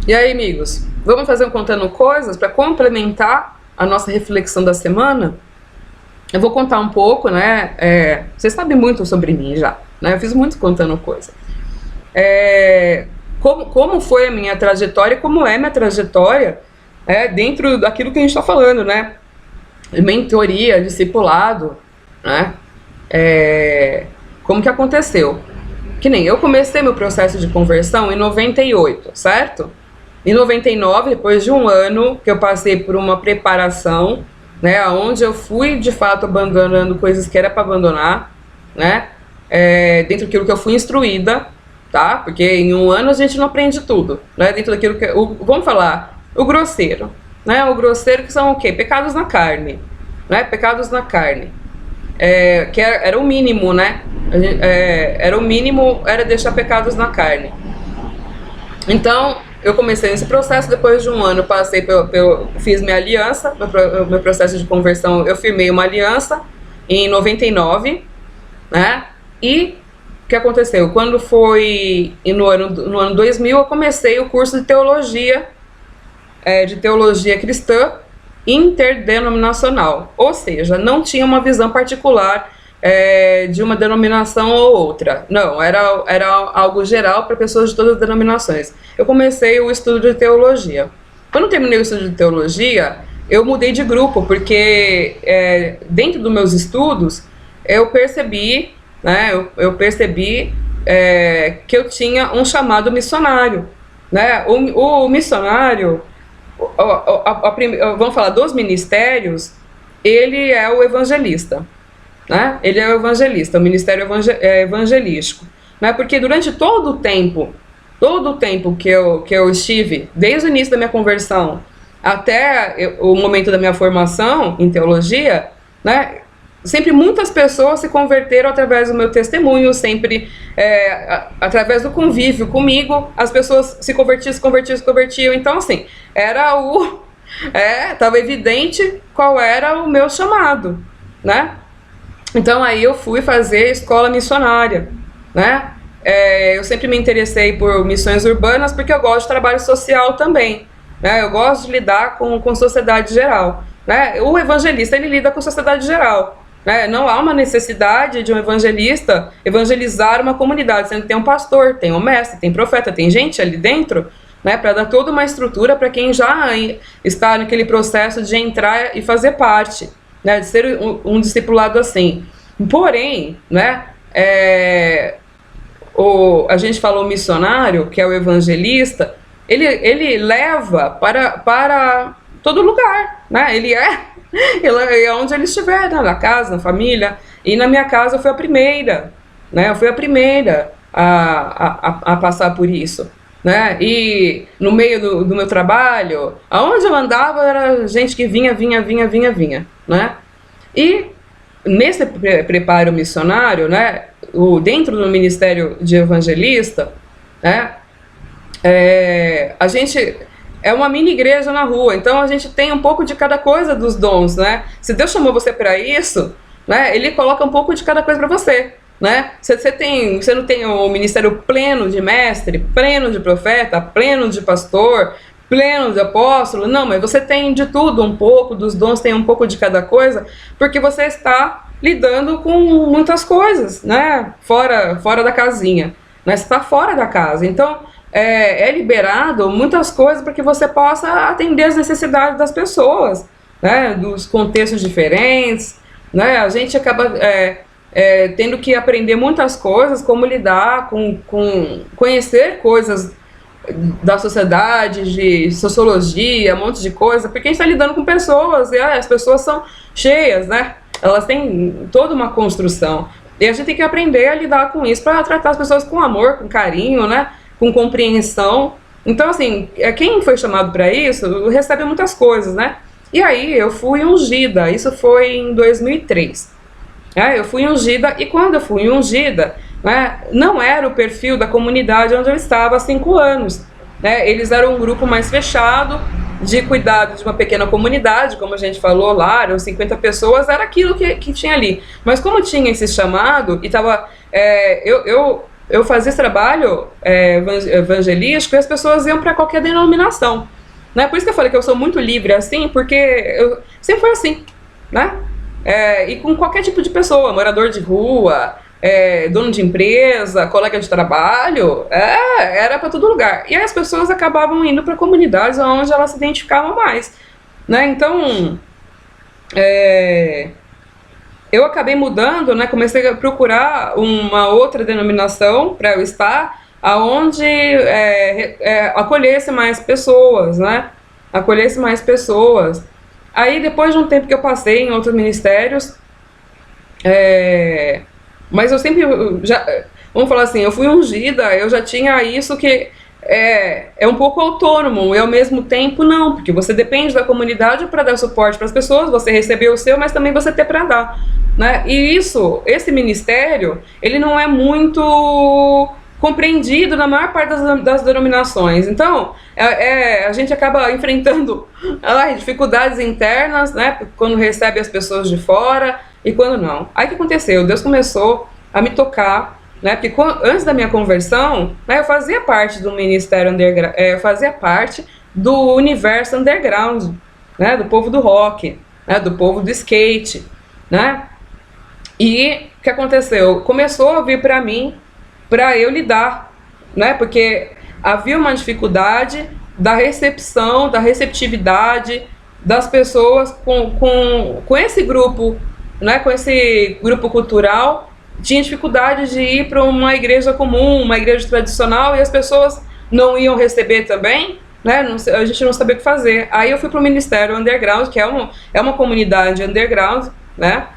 E aí, amigos, vamos fazer um Contando Coisas para complementar a nossa reflexão da semana? Eu vou contar um pouco, né? Vocês sabem muito sobre mim já, né? Eu fiz muito Contando Coisas. Como foi a minha trajetória e como é minha trajetória dentro daquilo que a gente está falando, né? Mentoria, discipulado, né? Como que aconteceu? Que nem eu comecei meu processo de conversão em 98, certo? Em 99, depois de um ano que eu passei por uma preparação, né, onde eu fui de fato abandonando coisas que era para abandonar, né, dentro daquilo que eu fui instruída, tá? Porque em um ano a gente não aprende tudo, né? Dentro daquilo que vamos falar, o grosseiro, né? O grosseiro que são o quê? Pecados na carne, né? Pecados na carne, que era o mínimo, né? Era o mínimo, era deixar pecados na carne. Então eu comecei esse processo, depois de um ano fiz minha aliança, meu processo de conversão, eu firmei uma aliança em 99, né? E o que aconteceu? Quando foi no ano 2000, eu comecei o curso de teologia cristã interdenominacional, ou seja, não tinha uma visão particular de uma denominação ou outra, não, era algo geral para pessoas de todas as denominações. Eu comecei o estudo de teologia. Quando eu terminei o estudo de teologia, eu mudei de grupo, porque dentro dos meus estudos, eu percebi, né, que eu tinha um chamado missionário, né? O missionário, vamos falar dos ministérios, ele é o evangelista, né? Ele é o evangelista, o ministério evangelístico, né? Porque durante todo o tempo que eu estive, desde o início da minha conversão até o momento da minha formação em teologia, né? Sempre muitas pessoas se converteram através do meu testemunho, sempre através do convívio comigo, as pessoas se convertiam. Então, assim, estava evidente qual era o meu chamado, né? Então, aí eu fui fazer escola missionária, né? Eu sempre me interessei por missões urbanas porque eu gosto de trabalho social também, né? Eu gosto de lidar com sociedade geral, né? O evangelista, ele lida com sociedade geral, né? Não há uma necessidade de um evangelista evangelizar uma comunidade, sendo que tem um pastor, tem um mestre, tem profeta, tem gente ali dentro, né, para dar toda uma estrutura para quem já está naquele processo de entrar e fazer parte, né, de ser um discipulado assim. Porém, né, a gente falou missionário, que é o evangelista, ele leva para todo lugar, né? Ele é onde ele estiver, né? Na casa, na família. E na minha casa eu fui a primeira, né? Eu fui a primeira a passar por isso, né? E no meio do meu trabalho, aonde eu andava era gente que vinha, né? E nesse preparo missionário, né? Dentro do ministério de evangelista, né? A gente é uma mini igreja na rua, então a gente tem um pouco de cada coisa dos dons, né? Se Deus chamou você para isso, né? Ele coloca um pouco de cada coisa para você, né? Você não tem o ministério pleno de mestre, pleno de profeta, pleno de pastor, pleno de apóstolo, não, mas você tem de tudo um pouco, dos dons tem um pouco de cada coisa, porque você está lidando com muitas coisas, né? Fora da casinha, né? Você está fora da casa, então é liberado muitas coisas para que você possa atender as necessidades das pessoas, né? Dos contextos diferentes, né? A gente acaba tendo que aprender muitas coisas, como lidar com conhecer coisas da sociedade, de sociologia, um monte de coisa, porque a gente está lidando com pessoas e as pessoas são cheias, né? Elas têm toda uma construção e a gente tem que aprender a lidar com isso para tratar as pessoas com amor, com carinho, né? Com compreensão. Então, assim, quem foi chamado para isso recebe muitas coisas, né? E aí eu fui ungida, isso foi em 2003. Eu fui ungida, e quando eu fui ungida, né, não era o perfil da comunidade onde eu estava há 5 anos. Né? Eles eram um grupo mais fechado, de cuidado de uma pequena comunidade, como a gente falou lá, eram 50 pessoas, era aquilo que tinha ali. Mas como tinha esse chamado, e tava, eu fazia esse trabalho evangelístico e as pessoas iam para qualquer denominação, né? Por isso que eu falei que eu sou muito livre assim, porque eu sempre foi assim, né? E com qualquer tipo de pessoa, morador de rua, dono de empresa, colega de trabalho, era para todo lugar. E aí as pessoas acabavam indo para comunidades onde elas se identificavam mais, né? Então, eu acabei mudando, né? Comecei a procurar uma outra denominação para eu estar, aonde acolhesse mais pessoas, né? Acolhesse mais pessoas. Aí depois de um tempo que eu passei em outros ministérios, mas eu sempre vamos falar assim, eu fui ungida, eu já tinha isso que é um pouco autônomo e ao mesmo tempo não, porque você depende da comunidade para dar suporte para as pessoas, você recebeu o seu, mas também você tem para dar, né? E esse ministério, ele não é muito compreendido na maior parte das denominações. Então, a gente acaba enfrentando dificuldades internas, né? Quando recebe as pessoas de fora e quando não. Aí o que aconteceu? Deus começou a me tocar, né? Porque antes da minha conversão, né, eu fazia parte do ministério underground, eu fazia parte do universo underground, né? Do povo do rock, né? Do povo do skate, né? E o que aconteceu? Começou a vir para mim, para eu lidar, né? Porque havia uma dificuldade da recepção, da receptividade das pessoas com esse grupo, né? Com esse grupo cultural, tinha dificuldade de ir para uma igreja comum, uma igreja tradicional, e as pessoas não iam receber também, né? A gente não sabia o que fazer. Aí eu fui para o Ministério Underground, que é uma comunidade underground, né?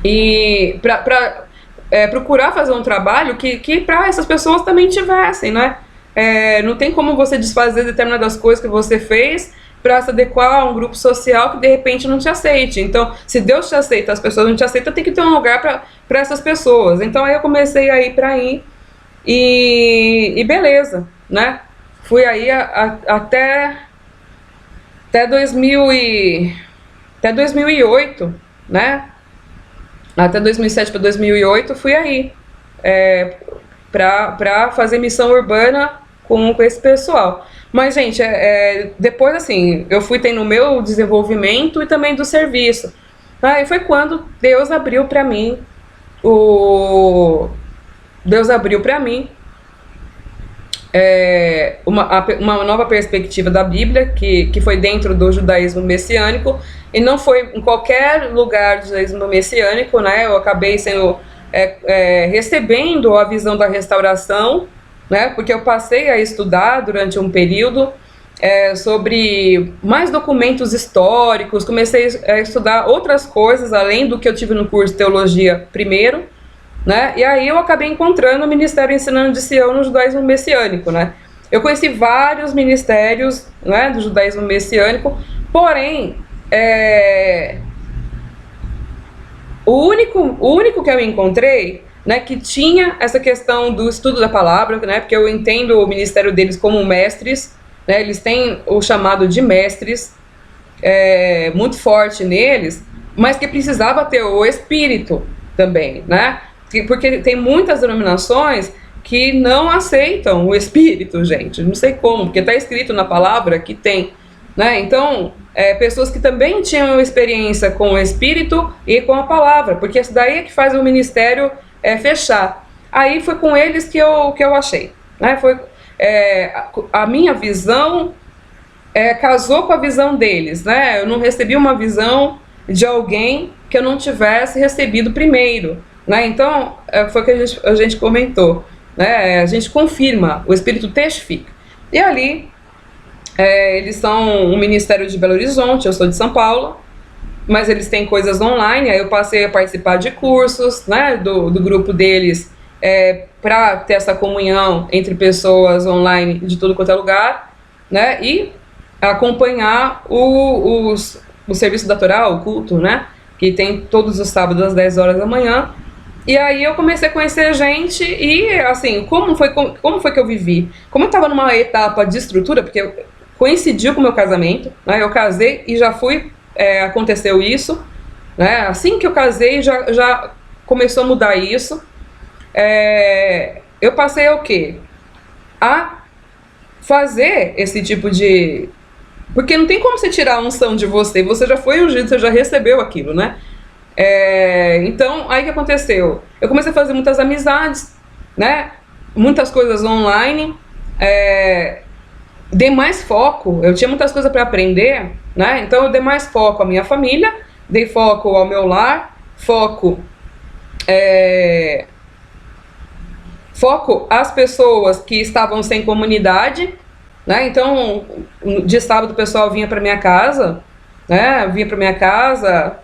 E para procurar fazer um trabalho que para essas pessoas também tivessem, né? Não tem como você desfazer determinadas coisas que você fez para se adequar a um grupo social que de repente não te aceite. Então, se Deus te aceita, as pessoas não te aceitam, tem que ter um lugar para essas pessoas. Então, aí eu comecei a ir para aí e beleza, né? Fui aí até 2008, né? Até 2007 para 2008 fui aí para fazer missão urbana com esse pessoal. Mas, gente, depois, assim, eu fui tendo o meu desenvolvimento e também do serviço. E foi quando Deus abriu para mim uma nova perspectiva da Bíblia, que foi dentro do judaísmo messiânico, e não foi em qualquer lugar do judaísmo messiânico, né? Eu acabei recebendo a visão da restauração, né? Porque eu passei a estudar durante um período sobre mais documentos históricos, comecei a estudar outras coisas além do que eu tive no curso de teologia primeiro, né? E aí eu acabei encontrando o Ministério Ensinando de Sião no judaísmo messiânico, né? Eu conheci vários ministérios, né, do judaísmo messiânico, porém o único que eu encontrei, né, que tinha essa questão do estudo da palavra, né, porque eu entendo o ministério deles como mestres, né, eles têm o chamado de mestres muito forte neles, mas que precisava ter o Espírito também, né? Porque tem muitas denominações que não aceitam o Espírito, gente. Não sei como, porque está escrito na palavra que tem, né? Então, pessoas que também tinham experiência com o Espírito e com a palavra, porque isso daí é que faz o ministério fechar. Aí foi com eles que eu achei, né? A minha visão casou com a visão deles, né? Eu não recebi uma visão de alguém que eu não tivesse recebido primeiro, né? Então, foi o que a gente comentou, né? A gente confirma, o Espírito testifica. E ali, eles são um ministério de Belo Horizonte, eu sou de São Paulo, mas eles têm coisas online, aí eu passei a participar de cursos, né, do grupo deles, para ter essa comunhão entre pessoas online de tudo quanto é lugar, né, e acompanhar o serviço da Torá, o culto, né, que tem todos os sábados às 10 horas da manhã. E aí eu comecei a conhecer gente e, assim, como foi que eu vivi? Como eu estava numa etapa de estrutura, porque coincidiu com o meu casamento, né, eu casei e já aconteceu isso, né, assim que eu casei já começou a mudar isso. eu passei o quê? A fazer esse tipo de... Porque não tem como você tirar a unção de você, você já foi ungido, você já recebeu aquilo, né? Então, aí o que aconteceu? Eu comecei a fazer muitas amizades, né? Muitas coisas online, dei mais foco, eu tinha muitas coisas para aprender, né? Então eu dei mais foco à minha família, dei foco ao meu lar, foco às pessoas que estavam sem comunidade, né? Então, de sábado o pessoal vinha para minha casa, né? Vinha para minha casa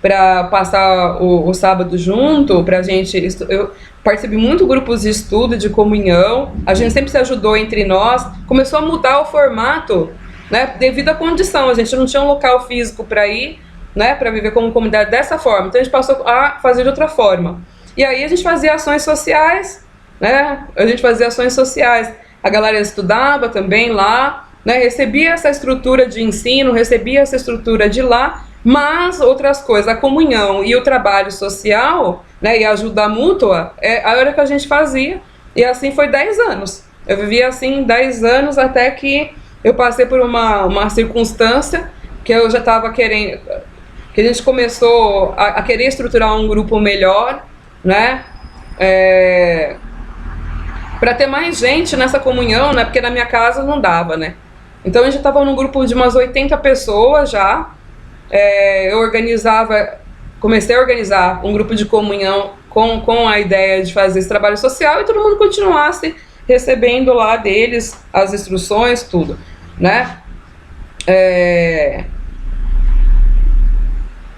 para passar o sábado junto, pra gente... Eu participei muito de grupos de estudo, de comunhão, a gente sempre se ajudou entre nós, começou a mudar o formato, né? Devido à condição, a gente não tinha um local físico para ir, né? Para viver como comunidade dessa forma, então a gente passou a fazer de outra forma. E aí a gente fazia ações sociais, né? A gente fazia ações sociais, a galera estudava também lá, né? Recebia essa estrutura de ensino, recebia essa estrutura de lá, mas outras coisas, a comunhão e o trabalho social, né, e a ajuda mútua, a hora que a gente fazia, e assim foi 10 anos. Eu vivi assim 10 anos até que eu passei por uma circunstância que eu já estava querendo, que a gente começou a querer estruturar um grupo melhor, né, para ter mais gente nessa comunhão, né, porque na minha casa não dava, né. Então a gente estava num grupo de umas 80 pessoas já. Eu comecei a organizar um grupo de comunhão com a ideia de fazer esse trabalho social e todo mundo continuasse recebendo lá deles as instruções, tudo, né?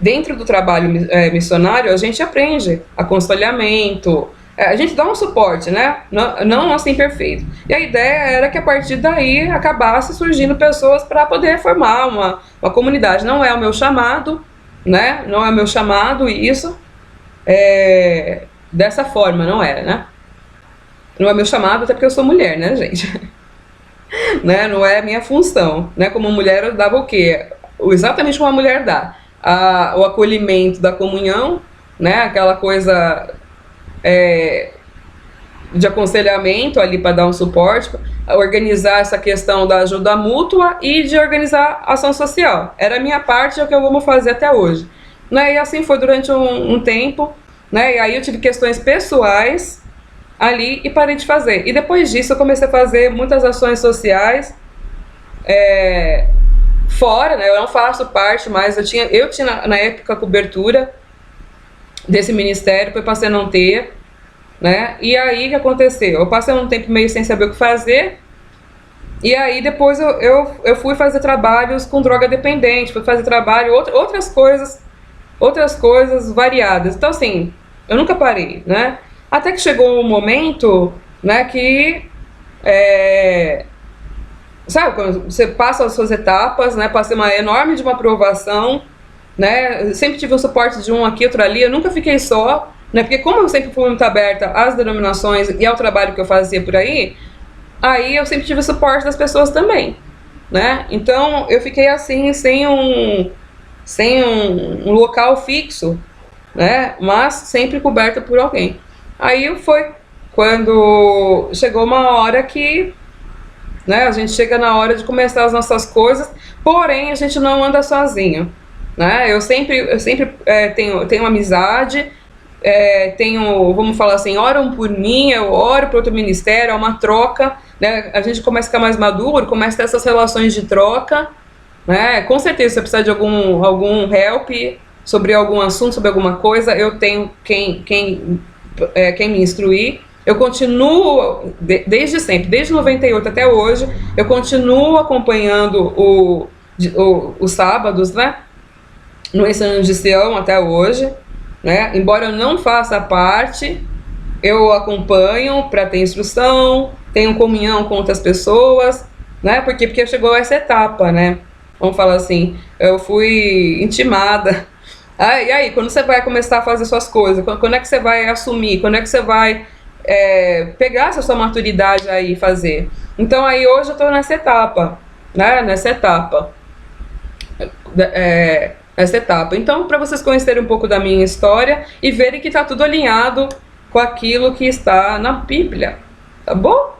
Dentro do trabalho missionário, a gente aprende aconselhamento, a gente dá um suporte, né? Não assim perfeito. E a ideia era que a partir daí acabasse surgindo pessoas para poder formar uma comunidade. Não é o meu chamado, né? Não é o meu chamado isso. Dessa forma, não era, né? Não é meu chamado, até porque eu sou mulher, né, gente? Né? Não é a minha função, né? Como mulher eu dava o quê? Exatamente como a mulher dá. O acolhimento da comunhão, né? Aquela coisa... de aconselhamento ali para dar um suporte, organizar essa questão da ajuda mútua e de organizar ação social. Era a minha parte, é o que eu vou fazer até hoje, né? E assim foi durante um tempo, né? E aí eu tive questões pessoais ali e parei de fazer. E depois disso eu comecei a fazer muitas ações sociais fora, né? Eu não faço parte, mas eu tinha na época cobertura desse ministério, depois passei a não ter, né? E aí o que aconteceu? Eu passei um tempo meio sem saber o que fazer, e aí depois eu fui fazer trabalhos com droga dependente, fui fazer trabalho, outras coisas variadas. Então assim, eu nunca parei, né? Até que chegou um momento, né, que sabe, quando você passa as suas etapas, né? Passei uma enorme de uma aprovação, né? Eu sempre tive o suporte de um aqui, outro ali, eu nunca fiquei só, né? Porque como eu sempre fui muito aberta às denominações e ao trabalho que eu fazia por aí eu sempre tive o suporte das pessoas também, né? Então eu fiquei assim, sem um local fixo, né? Mas sempre coberta por alguém. Aí foi quando chegou uma hora que, né, a gente chega na hora de começar as nossas coisas, porém a gente não anda sozinho, né? Eu sempre tenho amizade, vamos falar assim, oram por mim, eu oro para outro ministério, é uma troca, né? A gente começa a ficar mais maduro, começa a ter essas relações de troca, né? Com certeza, se você precisar de algum help sobre algum assunto, sobre alguma coisa, eu tenho quem me instruir. Eu continuo, desde sempre, desde 98 até hoje, eu continuo acompanhando os sábados, né? No ensino de Sião até hoje, né? Embora eu não faça parte, eu acompanho para ter instrução, tenho comunhão com outras pessoas, né? Porque chegou essa etapa, né? Vamos falar assim, eu fui intimada. E aí, quando você vai começar a fazer suas coisas? Quando é que você vai assumir? Quando é que você vai pegar essa sua maturidade aí e fazer? Então aí hoje eu estou nessa etapa, né? Nessa etapa. Então, para vocês conhecerem um pouco da minha história e verem que está tudo alinhado com aquilo que está na Bíblia, tá bom?